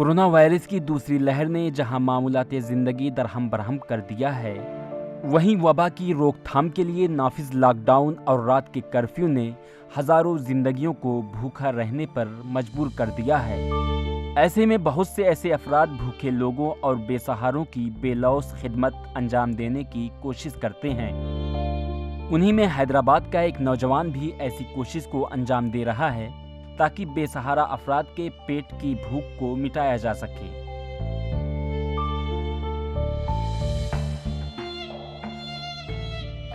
Corona virus की दूसरी लहर ने जहां मामूलाते ज़िंदगी दरहम बरहम कर दिया है, वहीं वबा की रोकथाम के लिए नाफिज लॉकडाउन और रात के कर्फ्यू ने हज़ारों ज़िंदगियों को भूखा रहने पर मजबूर कर दिया है। ऐसे में बहुत से ऐसे अफराद भूखे लोगों और बेसहारों की बेलौस खिदमत अंजाम देने की कोशिश करते हैं। उन्हीं में हैदराबाद का एक नौजवान भी ऐसी कोशिश को अंजाम दे रहा है ताकि बेसहारा अफराद के पेट की भूख को मिटाया जा सके।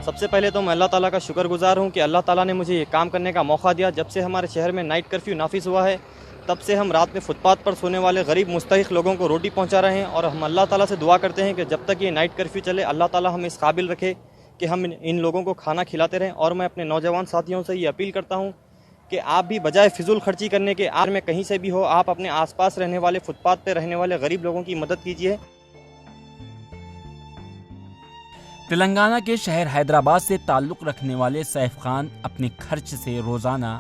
सबसे पहले तो मैं अल्लाह ताला का शुक्रगुजार हूँ कि अल्लाह ताला ने मुझे ये काम करने का मौका दिया। जब से हमारे शहर में नाइट कर्फ्यू नाफिज हुआ है, तब से हम रात में फुटपाथ पर सोने वाले गरीब मुस्तहिक लोगों को रोटी पहुँचा रहे हैं और हम अल्लाह ताला से दुआ करते हैं कि जब तक ये नाइट कर्फ्यू चले, अल्लाह ताला हमें इस काबिल रखे कि हम इन लोगों को खाना खिलाते रहें। और मैं अपने नौजवान साथियों से ये अपील करता हूँ कि आप भी बजाय फिजूल खर्ची करने के आज में कहीं से भी हो, आप अपने आसपास रहने वाले फुटपाथ पे रहने वाले गरीब लोगों की मदद कीजिए। तेलंगाना के शहर हैदराबाद से ताल्लुक़ रखने वाले सैफ खान अपने खर्च से रोज़ाना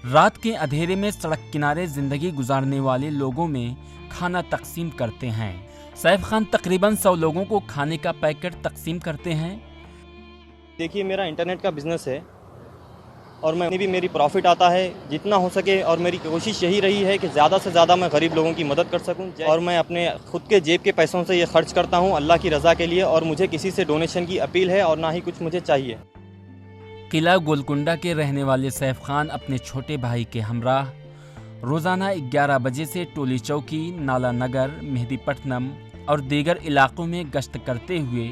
रात के अंधेरे में सड़क किनारे ज़िंदगी गुजारने वाले लोगों में खाना तकसीम करते हैं। सैफ खान तकरीबन 100 लोगों को खाने का पैकेट तकसीम करते हैं। देखिए, मेरा इंटरनेट का बिज़नेस है और भी मेरी प्रॉफिट आता है जितना हो सके, और मेरी कोशिश यही रही है कि ज़्यादा से ज़्यादा मैं गरीब लोगों की मदद कर सकूं। और मैं अपने खुद के जेब के पैसों से ये खर्च करता हूं अल्लाह की रज़ा के लिए, और मुझे किसी से डोनेशन की अपील है और ना ही कुछ मुझे चाहिए। किला गोलकुंडा के रहने वाले सैफ खान अपने छोटे भाई के हमराह रोज़ाना 11 बजे से टोली चौकी, नाला नगर, मेहदीपट्टनम और दीगर इलाकों में गश्त करते हुए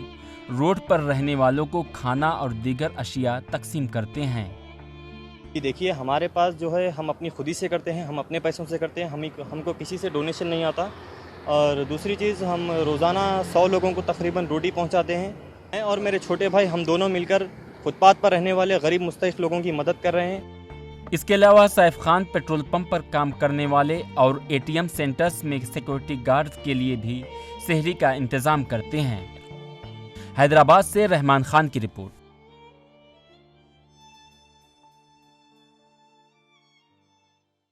रोड पर रहने वालों को खाना और दीगर अशिया तकसीम करते हैं। देखिए, हमारे पास जो है हम अपनी खुदी से करते हैं, हम अपने पैसों से करते हैं, हमको किसी से डोनेशन नहीं आता। और दूसरी चीज़, हम रोज़ाना 100 लोगों को तकरीबन रोटी पहुंचाते हैं और मेरे छोटे भाई हम दोनों मिलकर फुटपाथ पर रहने वाले गरीब मुस्तहिक लोगों की मदद कर रहे हैं। इसके अलावा सैफ खान पेट्रोल पंप पर काम करने वाले और ATM सेंटर्स में सिक्योरिटी गार्ड्स के लिए भी सहरी का इंतज़ाम करते हैं। हैदराबाद से रहमान खान की रिपोर्ट।